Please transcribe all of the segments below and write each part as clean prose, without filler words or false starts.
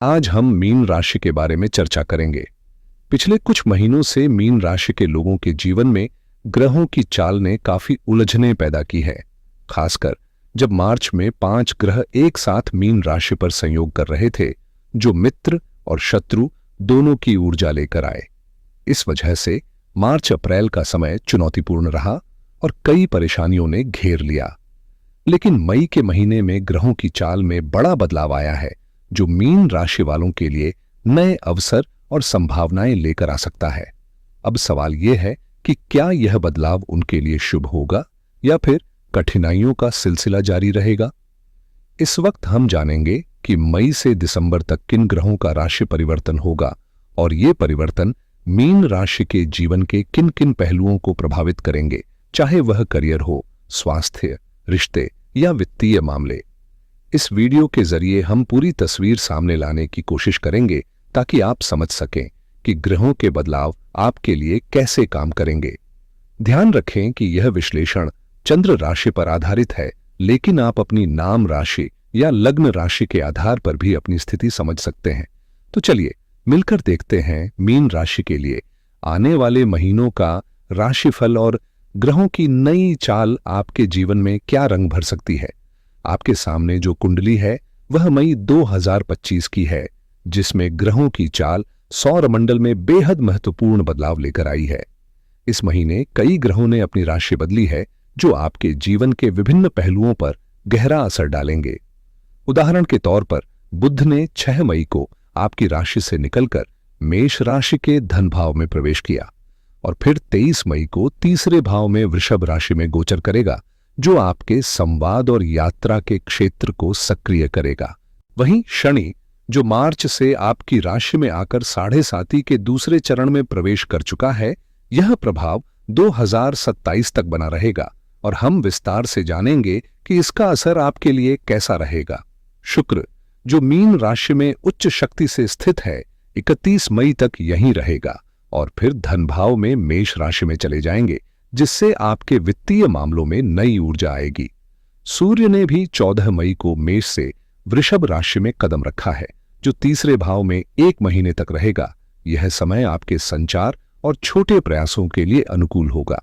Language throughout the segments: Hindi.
आज हम मीन राशि के बारे में चर्चा करेंगे। पिछले कुछ महीनों से मीन राशि के लोगों के जीवन में ग्रहों की चाल ने काफी उलझनें पैदा की है, खासकर जब मार्च में 5 ग्रह एक साथ मीन राशि पर संयोग कर रहे थे, जो मित्र और शत्रु दोनों की ऊर्जा लेकर आए। इस वजह से मार्च अप्रैल का समय चुनौतीपूर्ण रहा और कई परेशानियों ने घेर लिया। लेकिन मई के महीने में ग्रहों की चाल में बड़ा बदलाव आया है, जो मीन राशि वालों के लिए नए अवसर और संभावनाएं लेकर आ सकता है। अब सवाल यह है कि क्या यह बदलाव उनके लिए शुभ होगा या फिर कठिनाइयों का सिलसिला जारी रहेगा। इस वक्त हम जानेंगे कि मई से दिसंबर तक किन ग्रहों का राशि परिवर्तन होगा और ये परिवर्तन मीन राशि के जीवन के किन किन पहलुओं को प्रभावित करेंगे, चाहे वह करियर हो, स्वास्थ्य, रिश्ते या वित्तीय मामले। इस वीडियो के जरिए हम पूरी तस्वीर सामने लाने की कोशिश करेंगे ताकि आप समझ सकें कि ग्रहों के बदलाव आपके लिए कैसे काम करेंगे। ध्यान रखें कि यह विश्लेषण चंद्र राशि पर आधारित है, लेकिन आप अपनी नाम राशि या लग्न राशि के आधार पर भी अपनी स्थिति समझ सकते हैं। तो चलिए मिलकर देखते हैं मीन राशि के लिए आने वाले महीनों का राशिफल और ग्रहों की नई चाल आपके जीवन में क्या रंग भर सकती है। आपके सामने जो कुंडली है वह मई 2025 की है, जिसमें ग्रहों की चाल सौर मंडल में बेहद महत्वपूर्ण बदलाव लेकर आई है। इस महीने कई ग्रहों ने अपनी राशि बदली है, जो आपके जीवन के विभिन्न पहलुओं पर गहरा असर डालेंगे। उदाहरण के तौर पर बुध ने 6 मई को आपकी राशि से निकलकर मेष राशि के धन भाव में प्रवेश किया और फिर 23 मई को तीसरे भाव में वृषभ राशि में गोचर करेगा, जो आपके संवाद और यात्रा के क्षेत्र को सक्रिय करेगा। वहीं शनि, जो मार्च से आपकी राशि में आकर 7.5 के दूसरे चरण में प्रवेश कर चुका है, यह प्रभाव 2027 तक बना रहेगा और हम विस्तार से जानेंगे कि इसका असर आपके लिए कैसा रहेगा। शुक्र, जो मीन राशि में उच्च शक्ति से स्थित है, 31 मई तक यहीं रहेगा और फिर धन भाव में मेष राशि में चले जाएंगे, जिससे आपके वित्तीय मामलों में नई ऊर्जा आएगी। सूर्य ने भी 14 मई को मेष से वृषभ राशि में कदम रखा है, जो तीसरे भाव में 1 महीने तक रहेगा। यह समय आपके संचार और छोटे प्रयासों के लिए अनुकूल होगा।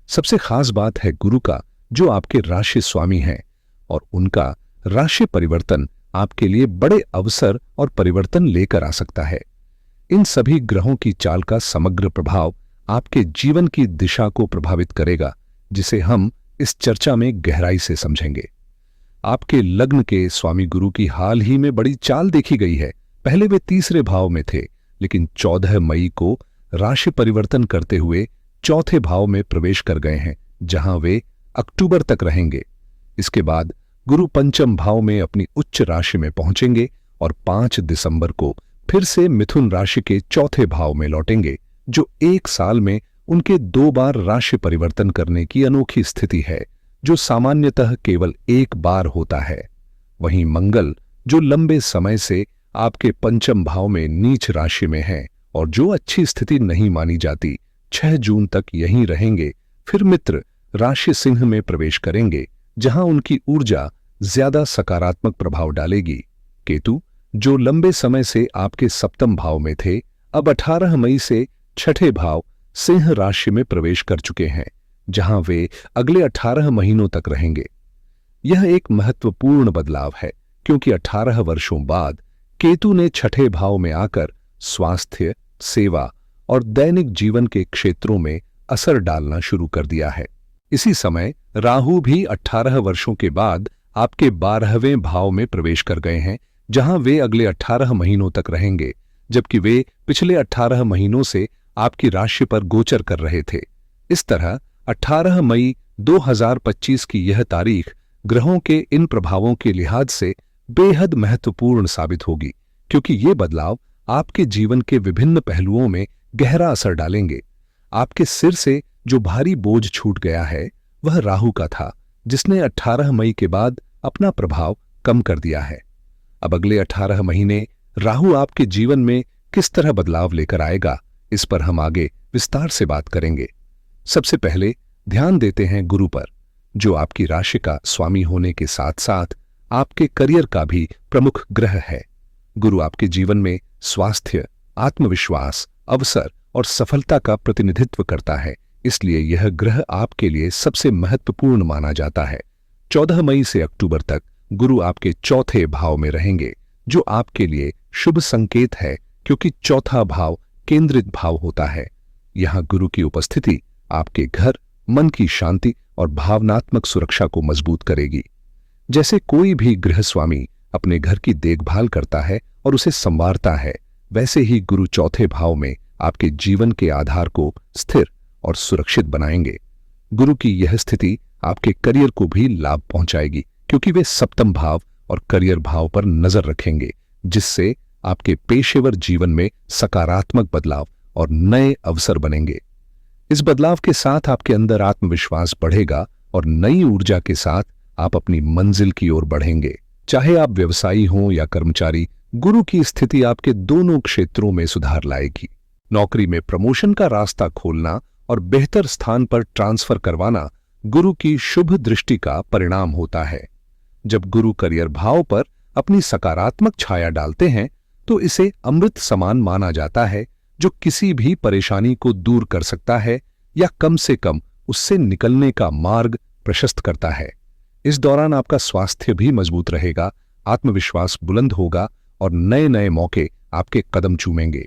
सबसे खास बात है गुरु का, जो आपके राशि स्वामी हैं, और उनका राशि परिवर्तन आपके लिए बड़े अवसर और परिवर्तन लेकर आ सकता है। इन सभी ग्रहों की चाल का समग्र प्रभाव आपके जीवन की दिशा को प्रभावित करेगा, जिसे हम इस चर्चा में गहराई से समझेंगे। आपके लग्न के स्वामी गुरु की हाल ही में बड़ी चाल देखी गई है। पहले वे तीसरे भाव में थे, लेकिन 14 मई को राशि परिवर्तन करते हुए चौथे भाव में प्रवेश कर गए हैं, जहां वे अक्टूबर तक रहेंगे। इसके बाद गुरु पंचम भाव में अपनी उच्च राशि में पहुंचेंगे और 5 दिसंबर को फिर से मिथुन राशि के चौथे भाव में लौटेंगे, जो 1 साल में उनके 2 बार राशि परिवर्तन करने की अनोखी स्थिति है, जो सामान्यतः केवल 1 बार होता है। वहीं मंगल, जो लंबे समय से आपके पंचम भाव में नीच राशि में है और जो अच्छी स्थिति नहीं मानी जाती, 6 जून तक यहीं रहेंगे। फिर मित्र राशि सिंह में प्रवेश करेंगे, जहां उनकी ऊर्जा ज्यादा सकारात्मक प्रभाव डालेगी। केतु, जो लंबे समय से आपके सप्तम भाव में थे, अब 18 मई से छठे भाव सिंह राशि में प्रवेश कर चुके हैं, जहां वे अगले 18 महीनों तक रहेंगे। यह एक महत्वपूर्ण बदलाव है, क्योंकि 18 वर्षों बाद केतु ने छठे भाव में आकर स्वास्थ्य, सेवा और दैनिक जीवन के क्षेत्रों में असर डालना शुरू कर दिया है। इसी समय राहु भी 18 वर्षों के बाद आपके 12वें भाव में प्रवेश कर गए हैं, जहां वे अगले 18 महीनों तक रहेंगे, जबकि वे पिछले 18 महीनों से आपकी राशि पर गोचर कर रहे थे। इस तरह 18 मई 2025 की यह तारीख ग्रहों के इन प्रभावों के लिहाज से बेहद महत्वपूर्ण साबित होगी, क्योंकि ये बदलाव आपके जीवन के विभिन्न पहलुओं में गहरा असर डालेंगे। आपके सिर से जो भारी बोझ छूट गया है, वह राहु का था, जिसने 18 मई के बाद अपना प्रभाव कम कर दिया है। अब अगले 18 महीने राहु आपके जीवन में किस तरह बदलाव लेकर आएगा, इस पर हम आगे विस्तार से बात करेंगे। सबसे पहले ध्यान देते हैं गुरु पर, जो आपकी राशि का स्वामी होने के साथ साथ आपके करियर का भी प्रमुख ग्रह है। गुरु आपके जीवन में स्वास्थ्य, आत्मविश्वास, अवसर और सफलता का प्रतिनिधित्व करता है, इसलिए यह ग्रह आपके लिए सबसे महत्वपूर्ण माना जाता है। 14 मई से अक्टूबर तक गुरु आपके चौथे भाव में रहेंगे, जो आपके लिए शुभ संकेत है, क्योंकि चौथा भाव केंद्रित भाव होता है। यहां गुरु की उपस्थिति आपके घर, मन की शांति और भावनात्मक सुरक्षा को मजबूत करेगी। जैसे कोई भी गृहस्वामी अपने घर की देखभाल करता है और उसे संवारता है, वैसे ही गुरु चौथे भाव में आपके जीवन के आधार को स्थिर और सुरक्षित बनाएंगे। गुरु की यह स्थिति आपके करियर को भी लाभ पहुंचाएगी, क्योंकि वे सप्तम भाव और करियर भाव पर नजर रखेंगे, जिससे आपके पेशेवर जीवन में सकारात्मक बदलाव और नए अवसर बनेंगे। इस बदलाव के साथ आपके अंदर आत्मविश्वास बढ़ेगा और नई ऊर्जा के साथ आप अपनी मंजिल की ओर बढ़ेंगे। चाहे आप व्यवसायी हों या कर्मचारी, गुरु की स्थिति आपके दोनों क्षेत्रों में सुधार लाएगी। नौकरी में प्रमोशन का रास्ता खोलना और बेहतर स्थान पर ट्रांसफर करवाना गुरु की शुभ दृष्टि का परिणाम होता है। जब गुरु करियर भाव पर अपनी सकारात्मक छाया डालते हैं, तो इसे अमृत समान माना जाता है, जो किसी भी परेशानी को दूर कर सकता है या कम से कम उससे निकलने का मार्ग प्रशस्त करता है। इस दौरान आपका स्वास्थ्य भी मजबूत रहेगा, आत्मविश्वास बुलंद होगा और नए नए मौके आपके कदम चूमेंगे।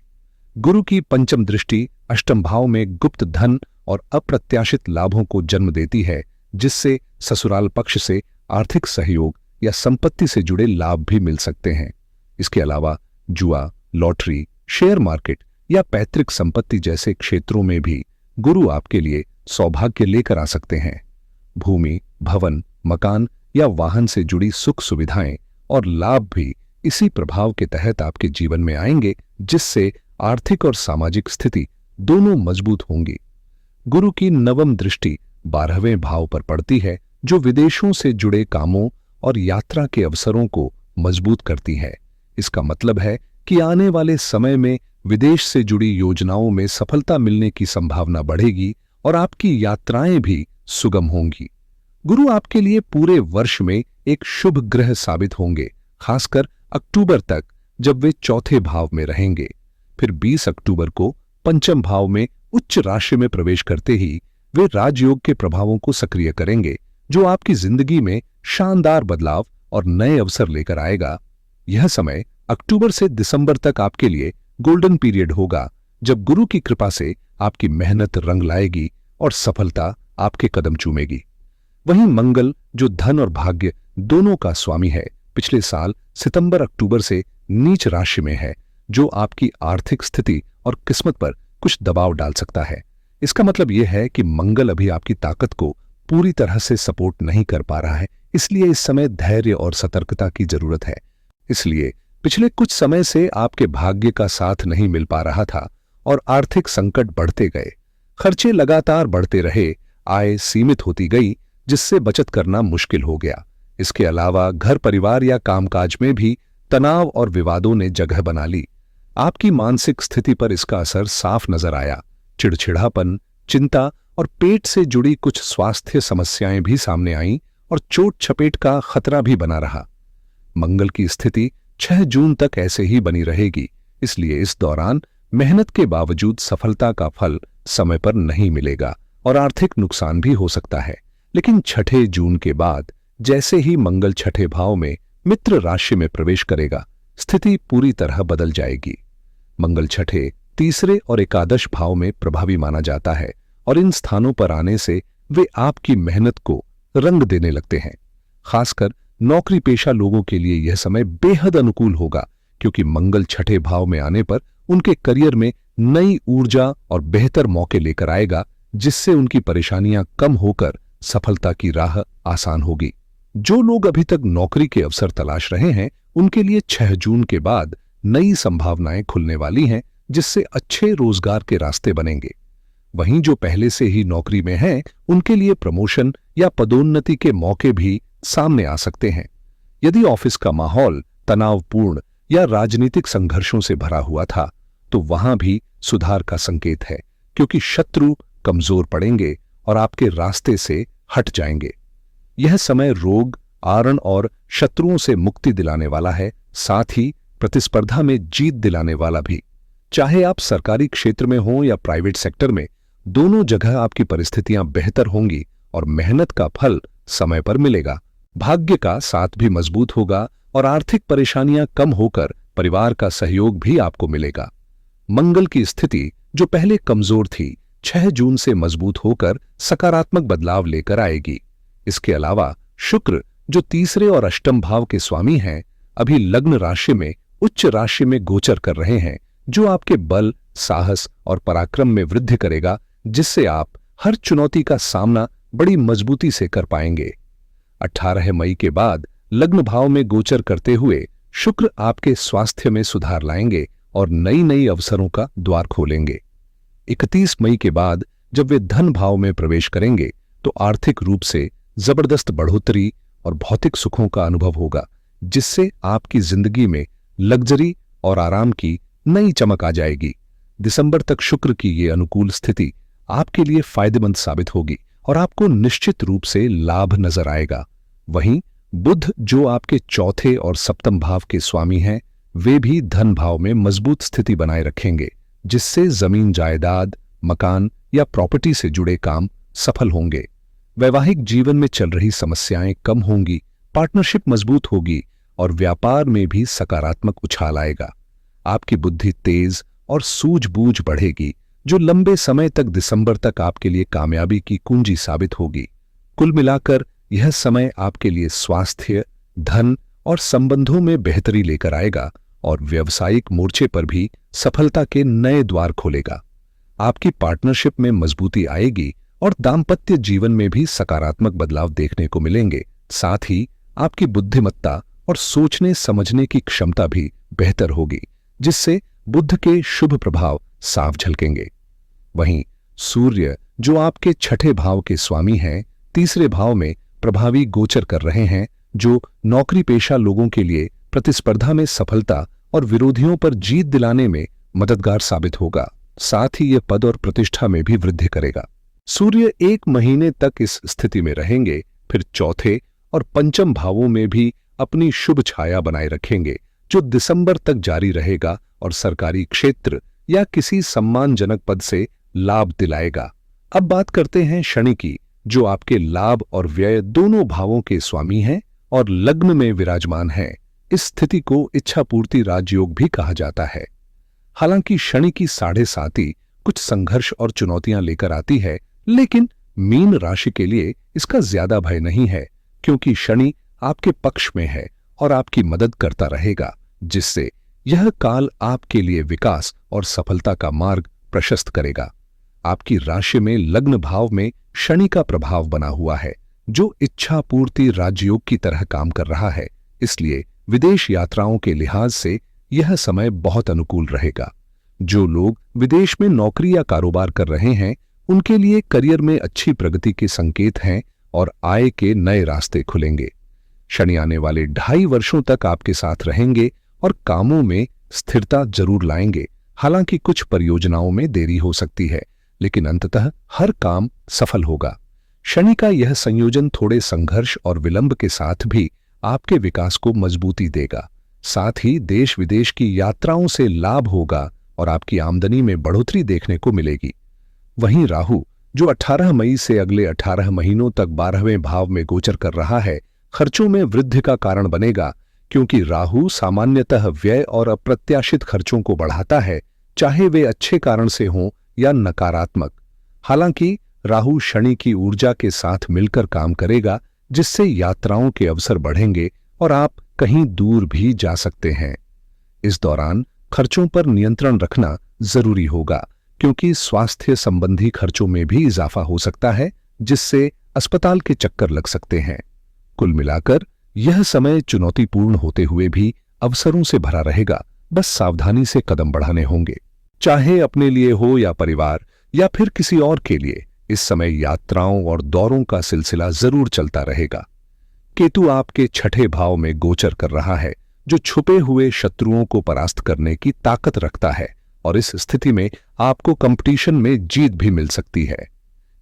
गुरु की पंचम दृष्टि अष्टम भाव में गुप्त धन और अप्रत्याशित लाभों को जन्म देती है, जिससे ससुराल पक्ष से आर्थिक सहयोग या संपत्ति से जुड़े लाभ भी मिल सकते हैं। इसके अलावा जुआ, लॉटरी, शेयर मार्केट या पैतृक संपत्ति जैसे क्षेत्रों में भी गुरु आपके लिए सौभाग्य लेकर आ सकते हैं। भूमि, भवन, मकान या वाहन से जुड़ी सुख सुविधाएं और लाभ भी इसी प्रभाव के तहत आपके जीवन में आएंगे, जिससे आर्थिक और सामाजिक स्थिति दोनों मजबूत होंगी। गुरु की नवम दृष्टि 12वें भाव पर पड़ती है, जो विदेशों से जुड़े कामों और यात्रा के अवसरों को मजबूत करती है। इसका मतलब है कि आने वाले समय में विदेश से जुड़ी योजनाओं में सफलता मिलने की संभावना बढ़ेगी और आपकी यात्राएं भी सुगम होंगी। गुरु आपके लिए पूरे वर्ष में एक शुभ ग्रह साबित होंगे, खासकर अक्टूबर तक, जब वे चौथे भाव में रहेंगे। फिर 20 अक्टूबर को पंचम भाव में उच्च राशि में प्रवेश करते ही वे राजयोग के प्रभावों को सक्रिय करेंगे, जो आपकी जिंदगी में शानदार बदलाव और नए अवसर लेकर आएगा। यह समय अक्टूबर से दिसंबर तक आपके लिए गोल्डन पीरियड होगा, जब गुरु की कृपा से आपकी मेहनत रंग लाएगी और सफलता आपके कदम चूमेगी। वहीं मंगल, जो धन और भाग्य दोनों का स्वामी है, पिछले साल सितंबर अक्टूबर से नीच राशि में है, जो आपकी आर्थिक स्थिति और किस्मत पर कुछ दबाव डाल सकता है। इसका मतलब यह है कि मंगल अभी आपकी ताकत को पूरी तरह से सपोर्ट नहीं कर पा रहा है, इसलिए इस समय धैर्य और सतर्कता की जरूरत है। इसलिए पिछले कुछ समय से आपके भाग्य का साथ नहीं मिल पा रहा था और आर्थिक संकट बढ़ते गए। खर्चे लगातार बढ़ते रहे, आय सीमित होती गई, जिससे बचत करना मुश्किल हो गया। इसके अलावा घर परिवार या कामकाज में भी तनाव और विवादों ने जगह बना ली। आपकी मानसिक स्थिति पर इसका असर साफ नजर आया। चिड़चिड़ापन, चिंता और पेट से जुड़ी कुछ स्वास्थ्य समस्याएं भी सामने आईं और चोट चपेट का खतरा भी बना रहा। मंगल की स्थिति 6 जून तक ऐसे ही बनी रहेगी, इसलिए इस दौरान मेहनत के बावजूद सफलता का फल समय पर नहीं मिलेगा और आर्थिक नुकसान भी हो सकता है। लेकिन 6 जून के बाद जैसे ही मंगल छठे भाव में मित्र राशि में प्रवेश करेगा, स्थिति पूरी तरह बदल जाएगी। मंगल छठे, तीसरे और एकादश भाव में प्रभावी माना जाता है और इन स्थानों पर आने से वे आपकी मेहनत को रंग देने लगते हैं। खासकर नौकरी पेशा लोगों के लिए यह समय बेहद अनुकूल होगा, क्योंकि मंगल छठे भाव में आने पर उनके करियर में नई ऊर्जा और बेहतर मौके लेकर आएगा, जिससे उनकी परेशानियां कम होकर सफलता की राह आसान होगी। जो लोग अभी तक नौकरी के अवसर तलाश रहे हैं, उनके लिए 6 जून के बाद नई संभावनाएं खुलने वाली हैं, जिससे अच्छे रोजगार के रास्ते बनेंगे। वहीं जो पहले से ही नौकरी में हैं, उनके लिए प्रमोशन या पदोन्नति के मौके भी सामने आ सकते हैं। यदि ऑफिस का माहौल तनावपूर्ण या राजनीतिक संघर्षों से भरा हुआ था, तो वहां भी सुधार का संकेत है, क्योंकि शत्रु कमजोर पड़ेंगे और आपके रास्ते से हट जाएंगे। यह समय रोग, आरण और शत्रुओं से मुक्ति दिलाने वाला है, साथ ही प्रतिस्पर्धा में जीत दिलाने वाला भी। चाहे आप सरकारी क्षेत्र में हो या प्राइवेट सेक्टर में, दोनों जगह आपकी परिस्थितियां बेहतर होंगी और मेहनत का फल समय पर मिलेगा। भाग्य का साथ भी मजबूत होगा और आर्थिक परेशानियां कम होकर परिवार का सहयोग भी आपको मिलेगा। मंगल की स्थिति जो पहले कमजोर थी, 6 जून से मजबूत होकर सकारात्मक बदलाव लेकर आएगी। इसके अलावा शुक्र जो तीसरे और अष्टम भाव के स्वामी हैं, अभी लग्न राशि में उच्च राशि में गोचर कर रहे हैं, जो आपके बल, साहस और पराक्रम में वृद्धि करेगा, जिससे आप हर चुनौती का सामना बड़ी मजबूती से कर पाएंगे। 18 मई के बाद लग्न भाव में गोचर करते हुए शुक्र आपके स्वास्थ्य में सुधार लाएंगे और नई नई अवसरों का द्वार खोलेंगे। 31 मई के बाद जब वे धन भाव में प्रवेश करेंगे तो आर्थिक रूप से जबरदस्त बढ़ोतरी और भौतिक सुखों का अनुभव होगा, जिससे आपकी जिंदगी में लग्जरी और आराम की नई चमक आ जाएगी। दिसंबर तक शुक्र की ये अनुकूल स्थिति आपके लिए फायदेमंद साबित होगी और आपको निश्चित रूप से लाभ नजर आएगा। वहीं बुध जो आपके चौथे और सप्तम भाव के स्वामी हैं, वे भी धन भाव में मजबूत स्थिति बनाए रखेंगे, जिससे जमीन जायदाद, मकान या प्रॉपर्टी से जुड़े काम सफल होंगे। वैवाहिक जीवन में चल रही समस्याएं कम होंगी, पार्टनरशिप मजबूत होगी और व्यापार में भी सकारात्मक उछाल आएगा। आपकी बुद्धि तेज और सूझबूझ बढ़ेगी, जो लंबे समय तक दिसंबर तक आपके लिए कामयाबी की कुंजी साबित होगी। कुल मिलाकर यह समय आपके लिए स्वास्थ्य, धन और संबंधों में बेहतरी लेकर आएगा और व्यावसायिक मोर्चे पर भी सफलता के नए द्वार खोलेगा। आपकी पार्टनरशिप में मजबूती आएगी और दाम्पत्य जीवन में भी सकारात्मक बदलाव देखने को मिलेंगे। साथ ही आपकी बुद्धिमत्ता और सोचने समझने की क्षमता भी बेहतर होगी, जिससे बुध के शुभ प्रभाव साफ झलकेंगे। वहीं सूर्य जो आपके छठे भाव के स्वामी हैं, तीसरे भाव में प्रभावी गोचर कर रहे हैं, जो नौकरी पेशा लोगों के लिए प्रतिस्पर्धा में सफलता और विरोधियों पर जीत दिलाने में मददगार साबित होगा। साथ ही यह पद और प्रतिष्ठा में भी वृद्धि करेगा। सूर्य 1 महीने तक इस स्थिति में रहेंगे, फिर चौथे और पंचम भावों में भी अपनी शुभ छाया बनाए रखेंगे, जो दिसंबर तक जारी रहेगा और सरकारी क्षेत्र या किसी सम्मानजनक पद से लाभ दिलाएगा। अब बात करते हैं शनि की, जो आपके लाभ और व्यय दोनों भावों के स्वामी हैं और लग्न में विराजमान हैं। इस स्थिति को इच्छा पूर्ति राजयोग भी कहा जाता है। हालांकि शनि की 7.5 कुछ संघर्ष और चुनौतियां लेकर आती है, लेकिन मीन राशि के लिए इसका ज्यादा भय नहीं है, क्योंकि शनि आपके पक्ष में है और आपकी मदद करता रहेगा, जिससे यह काल आपके लिए विकास और सफलता का मार्ग प्रशस्त करेगा। आपकी राशि में लग्न भाव में शनि का प्रभाव बना हुआ है, जो इच्छा पूर्ति राजयोग की तरह काम कर रहा है। इसलिए विदेश यात्राओं के लिहाज से यह समय बहुत अनुकूल रहेगा। जो लोग विदेश में नौकरी या कारोबार कर रहे हैं, उनके लिए करियर में अच्छी प्रगति के संकेत हैं और आय के नए रास्ते खुलेंगे। शनि आने वाले 2.5 वर्षों तक आपके साथ रहेंगे और कामों में स्थिरता जरूर लाएंगे। हालांकि कुछ परियोजनाओं में देरी हो सकती है, लेकिन अंततः हर काम सफल होगा। शनि का यह संयोजन थोड़े संघर्ष और विलंब के साथ भी आपके विकास को मजबूती देगा। साथ ही देश विदेश की यात्राओं से लाभ होगा और आपकी आमदनी में बढ़ोतरी देखने को मिलेगी। वहीं राहु जो 18 मई से अगले 18 महीनों तक 12वें भाव में गोचर कर रहा है, खर्चों में वृद्धि का कारण बनेगा, क्योंकि राहु सामान्यतः व्यय और अप्रत्याशित खर्चों को बढ़ाता है, चाहे वे अच्छे कारण से हों या नकारात्मक। हालांकि राहु शनि की ऊर्जा के साथ मिलकर काम करेगा, जिससे यात्राओं के अवसर बढ़ेंगे और आप कहीं दूर भी जा सकते हैं। इस दौरान खर्चों पर नियंत्रण रखना जरूरी होगा, क्योंकि स्वास्थ्य संबंधी खर्चों में भी इजाफा हो सकता है, जिससे अस्पताल के चक्कर लग सकते हैं। कुल मिलाकर यह समय चुनौतीपूर्ण होते हुए भी अवसरों से भरा रहेगा, बस सावधानी से कदम बढ़ाने होंगे। चाहे अपने लिए हो या परिवार या फिर किसी और के लिए, इस समय यात्राओं और दौरों का सिलसिला जरूर चलता रहेगा। केतु आपके छठे भाव में गोचर कर रहा है, जो छुपे हुए शत्रुओं को परास्त करने की ताकत रखता है, और इस स्थिति में आपको कंपटीशन में जीत भी मिल सकती है।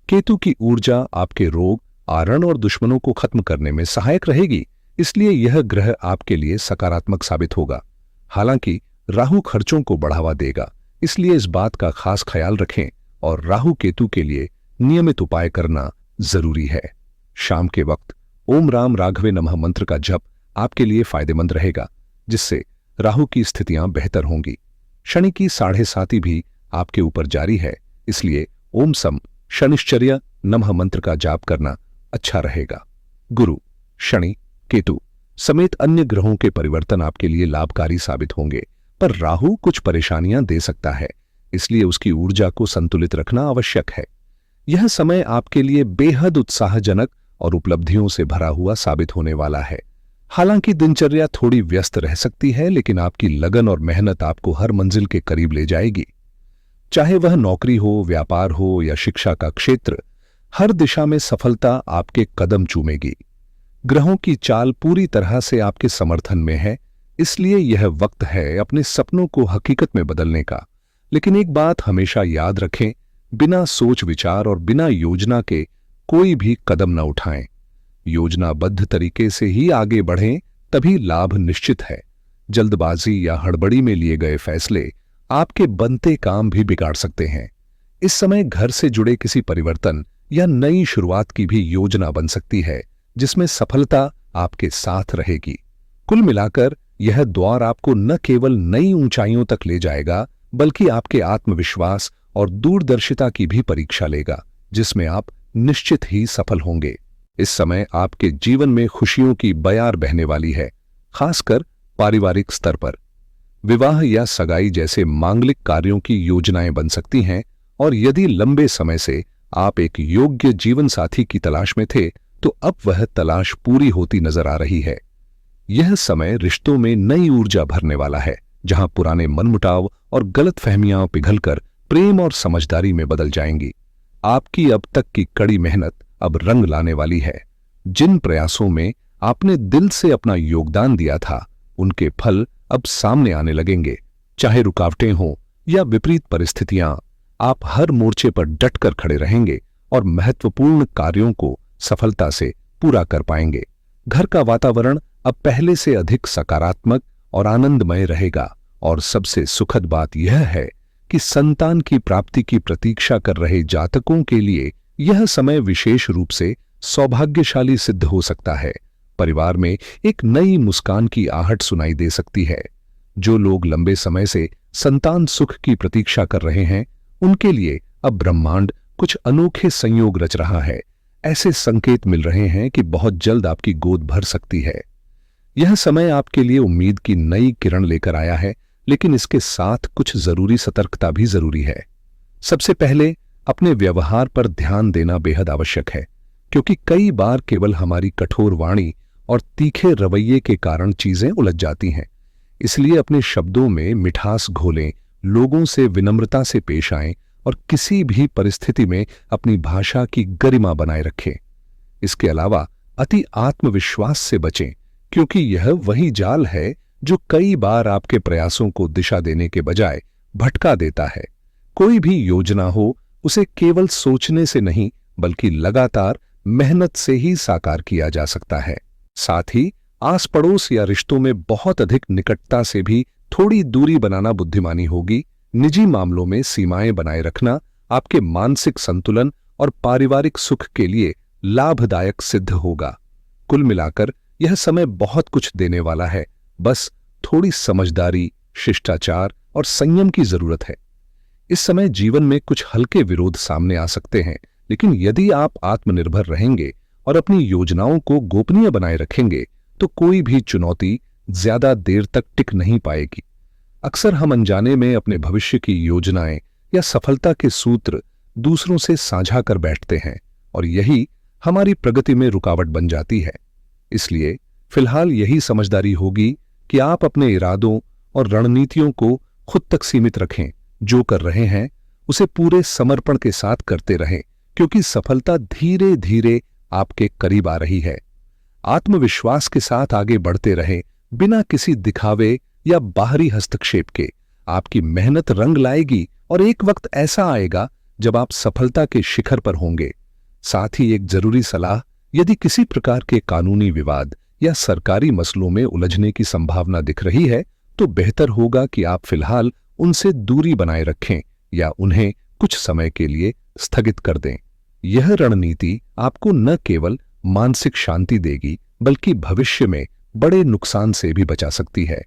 केतु की ऊर्जा आपके रोग, आरण और दुश्मनों को खत्म करने में सहायक रहेगी, इसलिए यह ग्रह आपके लिए सकारात्मक साबित होगा। हालांकि राहु खर्चों को बढ़ावा देगा, इसलिए इस बात का खास ख्याल रखें और राहु केतु के लिए नियमित उपाय करना जरूरी है। शाम के वक्त ओम राम राघवे नमः मंत्र का जप आपके लिए फायदेमंद रहेगा, जिससे राहु की स्थितियां बेहतर होंगी। शनि की 7.5 भी आपके ऊपर जारी है, इसलिए ओम सम शनिश्चर्य नमः मंत्र का जाप करना अच्छा रहेगा। गुरु, शनि, केतु समेत अन्य ग्रहों के परिवर्तन आपके लिए लाभकारी साबित होंगे, पर राहु कुछ परेशानियां दे सकता है, इसलिए उसकी ऊर्जा को संतुलित रखना आवश्यक है। यह समय आपके लिए बेहद उत्साहजनक और उपलब्धियों से भरा हुआ साबित होने वाला है। हालांकि दिनचर्या थोड़ी व्यस्त रह सकती है, लेकिन आपकी लगन और मेहनत आपको हर मंजिल के करीब ले जाएगी। चाहे वह नौकरी हो, व्यापार हो या शिक्षा का क्षेत्र, हर दिशा में सफलता आपके कदम चूमेगी। ग्रहों की चाल पूरी तरह से आपके समर्थन में है, इसलिए यह वक्त है अपने सपनों को हकीकत में बदलने का। लेकिन एक बात हमेशा याद रखें, बिना सोच विचार और बिना योजना के कोई भी कदम न उठाएं। योजनाबद्ध तरीके से ही आगे बढ़ें, तभी लाभ निश्चित है। जल्दबाजी या हड़बड़ी में लिए गए फैसले आपके बनते काम भी बिगाड़ सकते हैं। इस समय घर से जुड़े किसी परिवर्तन या नई शुरुआत की भी योजना बन सकती है, जिसमें सफलता आपके साथ रहेगी। कुल मिलाकर यह द्वार आपको न केवल नई ऊंचाइयों तक ले जाएगा, बल्कि आपके आत्मविश्वास और दूरदर्शिता की भी परीक्षा लेगा, जिसमें आप निश्चित ही सफल होंगे। इस समय आपके जीवन में खुशियों की बयार बहने वाली है, खासकर पारिवारिक स्तर पर। विवाह या सगाई जैसे मांगलिक कार्यों की योजनाएं बन सकती हैं, और यदि लंबे समय से आप एक योग्य जीवन साथी की तलाश में थे, तो अब वह तलाश पूरी होती नजर आ रही है। यह समय रिश्तों में नई ऊर्जा भरने वाला है, जहां पुराने मनमुटाव और गलतफहमियां पिघलकर प्रेम और समझदारी में बदल जाएंगी। आपकी अब तक की कड़ी मेहनत अब रंग लाने वाली है। जिन प्रयासों में आपने दिल से अपना योगदान दिया था, उनके फल अब सामने आने लगेंगे। चाहे रुकावटें हों या विपरीत परिस्थितियां, आप हर मोर्चे पर डटकर खड़े रहेंगे और महत्वपूर्ण कार्यों को सफलता से पूरा कर पाएंगे। घर का वातावरण अब पहले से अधिक सकारात्मक और आनंदमय रहेगा, और सबसे सुखद बात यह है कि संतान की प्राप्ति की प्रतीक्षा कर रहे जातकों के लिए यह समय विशेष रूप से सौभाग्यशाली सिद्ध हो सकता है। परिवार में एक नई मुस्कान की आहट सुनाई दे सकती है। जो लोग लंबे समय से संतान सुख की प्रतीक्षा कर रहे हैं, उनके लिए अब ब्रह्मांड कुछ अनोखे संयोग रच रहा है। ऐसे संकेत मिल रहे हैं कि बहुत जल्द आपकी गोद भर सकती है। यह समय आपके लिए उम्मीद की नई किरण लेकर आया है, लेकिन इसके साथ कुछ जरूरी सतर्कता भी जरूरी है। सबसे पहले अपने व्यवहार पर ध्यान देना बेहद आवश्यक है, क्योंकि कई बार केवल हमारी कठोर वाणी और तीखे रवैये के कारण चीजें उलझ जाती हैं। इसलिए अपने शब्दों में मिठास घोलें, लोगों से विनम्रता से पेश आएं और किसी भी परिस्थिति में अपनी भाषा की गरिमा बनाए रखें। इसके अलावा अति आत्मविश्वास से बचें, क्योंकि यह वही जाल है जो कई बार आपके प्रयासों को दिशा देने के बजाय भटका देता है। कोई भी योजना हो, उसे केवल सोचने से नहीं, बल्कि लगातार मेहनत से ही साकार किया जा सकता है। साथ ही आस पड़ोस या रिश्तों में बहुत अधिक निकटता से भी थोड़ी दूरी बनाना बुद्धिमानी होगी। निजी मामलों में सीमाएं बनाए रखना आपके मानसिक संतुलन और पारिवारिक सुख के लिए लाभदायक सिद्ध होगा। कुल मिलाकर यह समय बहुत कुछ देने वाला है, बस थोड़ी समझदारी, शिष्टाचार और संयम की जरूरत है। इस समय जीवन में कुछ हल्के विरोध सामने आ सकते हैं, लेकिन यदि आप आत्मनिर्भर रहेंगे और अपनी योजनाओं को गोपनीय बनाए रखेंगे, तो कोई भी चुनौती ज्यादा देर तक टिक नहीं पाएगी। अक्सर हम अनजाने में अपने भविष्य की योजनाएं या सफलता के सूत्र दूसरों से साझा कर बैठते हैं, और यही हमारी प्रगति में रुकावट बन जाती है। इसलिए फिलहाल यही समझदारी होगी कि आप अपने इरादों और रणनीतियों को खुद तक सीमित रखें। जो कर रहे हैं उसे पूरे समर्पण के साथ करते रहें, क्योंकि सफलता धीरे धीरे आपके करीब आ रही है। आत्मविश्वास के साथ आगे बढ़ते रहें, बिना किसी दिखावे या बाहरी हस्तक्षेप के। आपकी मेहनत रंग लाएगी और एक वक्त ऐसा आएगा जब आप सफलता के शिखर पर होंगे। साथ ही एक जरूरी सलाह, यदि किसी प्रकार के कानूनी विवाद या सरकारी मसलों में उलझने की संभावना दिख रही है, तो बेहतर होगा कि आप फिलहाल उनसे दूरी बनाए रखें या उन्हें कुछ समय के लिए स्थगित कर दें। यह रणनीति आपको न केवल मानसिक शांति देगी बल्कि भविष्य में बड़े नुकसान से भी बचा सकती है।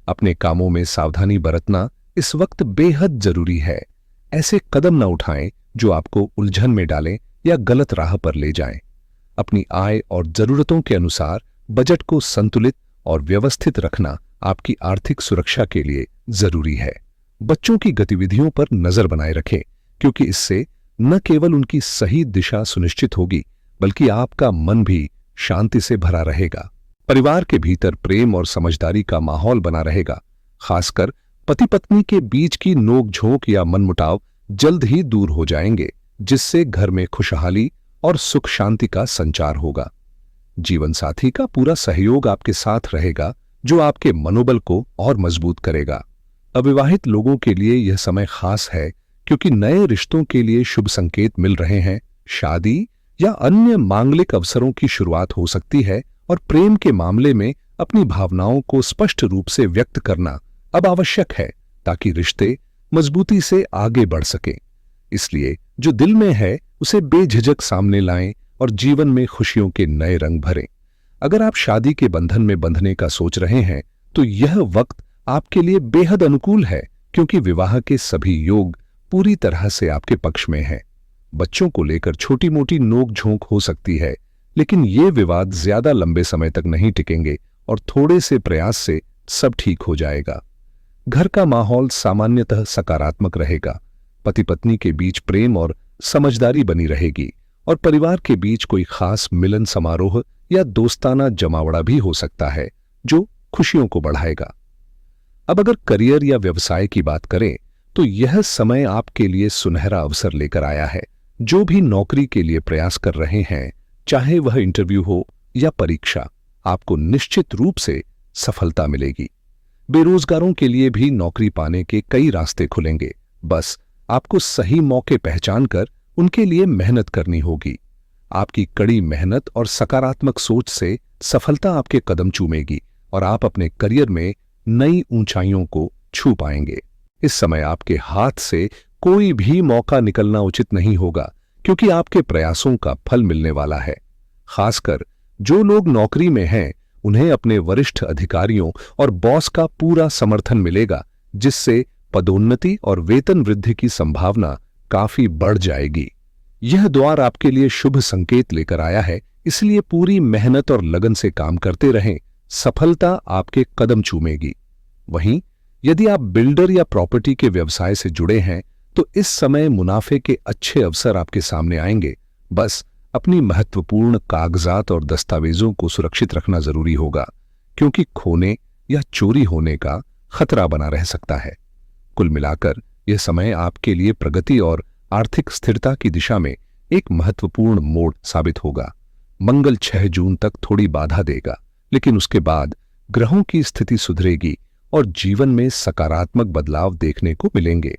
अपने कामों में सावधानी बरतना इस वक्त बेहद जरूरी है। ऐसे कदम न उठाएं जो आपको उलझन में डालें या गलत राह पर ले जाएं। अपनी आय और जरूरतों के अनुसार बजट को संतुलित और व्यवस्थित रखना आपकी आर्थिक सुरक्षा के लिए जरूरी है। बच्चों की गतिविधियों पर नजर बनाए रखें, क्योंकि इससे न केवल उनकी सही दिशा सुनिश्चित होगी बल्कि आपका मन भी शांति से भरा रहेगा। परिवार के भीतर प्रेम और समझदारी का माहौल बना रहेगा। खासकर पति पत्नी के बीच की नोक-झोंक या मनमुटाव जल्द ही दूर हो जाएंगे, जिससे घर में खुशहाली और सुख शांति का संचार होगा। जीवन साथी का पूरा सहयोग आपके साथ रहेगा, जो आपके मनोबल को और मजबूत करेगा। अविवाहित लोगों के लिए यह समय खास है, क्योंकि नए रिश्तों के लिए शुभ संकेत मिल रहे हैं। शादी या अन्य मांगलिक अवसरों की शुरुआत हो सकती है और प्रेम के मामले में अपनी भावनाओं को स्पष्ट रूप से व्यक्त करना अब आवश्यक है, ताकि रिश्ते मजबूती से आगे बढ़ सकें। इसलिए जो दिल में है उसे बेझिझक सामने लाएं और जीवन में खुशियों के नए रंग भरें। अगर आप शादी के बंधन में बंधने का सोच रहे हैं तो यह वक्त आपके लिए बेहद अनुकूल है, क्योंकि विवाह के सभी योग पूरी तरह से आपके पक्ष में हैं। बच्चों को लेकर छोटी मोटी नोक-झोंक हो सकती है, लेकिन ये विवाद ज्यादा लंबे समय तक नहीं टिकेंगे और थोड़े से प्रयास से सब ठीक हो जाएगा। घर का माहौल सामान्यतः सकारात्मक रहेगा। पति पत्नी के बीच प्रेम और समझदारी बनी रहेगी और परिवार के बीच कोई खास मिलन समारोह या दोस्ताना जमावड़ा भी हो सकता है, जो खुशियों को बढ़ाएगा। अब अगर करियर या व्यवसाय की बात करें तो यह समय आपके लिए सुनहरा अवसर लेकर आया है। जो भी नौकरी के लिए प्रयास कर रहे हैं, चाहे वह इंटरव्यू हो या परीक्षा, आपको निश्चित रूप से सफलता मिलेगी। बेरोजगारों के लिए भी नौकरी पाने के कई रास्ते खुलेंगे। बस आपको सही मौके पहचानकर उनके लिए मेहनत करनी होगी। आपकी कड़ी मेहनत और सकारात्मक सोच से सफलता आपके कदम चूमेगी और आप अपने करियर में नई ऊंचाइयों को छू पाएंगे। इस समय आपके हाथ से कोई भी मौका निकलना उचित नहीं होगा, क्योंकि आपके प्रयासों का फल मिलने वाला है। खासकर जो लोग नौकरी में हैं, उन्हें अपने वरिष्ठ अधिकारियों और बॉस का पूरा समर्थन मिलेगा, जिससे पदोन्नति और वेतन वृद्धि की संभावना काफी बढ़ जाएगी। यह द्वार आपके लिए शुभ संकेत लेकर आया है, इसलिए पूरी मेहनत और लगन से काम करते रहें। सफलता आपके कदम चूमेगी। वहीं यदि आप बिल्डर या प्रॉपर्टी के व्यवसाय से जुड़े हैं तो इस समय मुनाफे के अच्छे अवसर आपके सामने आएंगे। बस अपनी महत्वपूर्ण कागजात और दस्तावेजों को सुरक्षित रखना जरूरी होगा, क्योंकि खोने या चोरी होने का खतरा बना रह सकता है। कुल मिलाकर यह समय आपके लिए प्रगति और आर्थिक स्थिरता की दिशा में एक महत्वपूर्ण मोड़ साबित होगा। मंगल 6 जून तक थोड़ी बाधा देगा, लेकिन उसके बाद ग्रहों की स्थिति सुधरेगी और जीवन में सकारात्मक बदलाव देखने को मिलेंगे।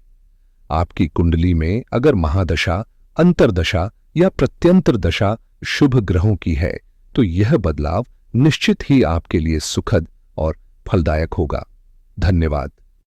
आपकी कुंडली में अगर महादशा, अंतरदशा या प्रत्यंतर दशा शुभ ग्रहों की है तो यह बदलाव निश्चित ही आपके लिए सुखद और फलदायक होगा। धन्यवाद।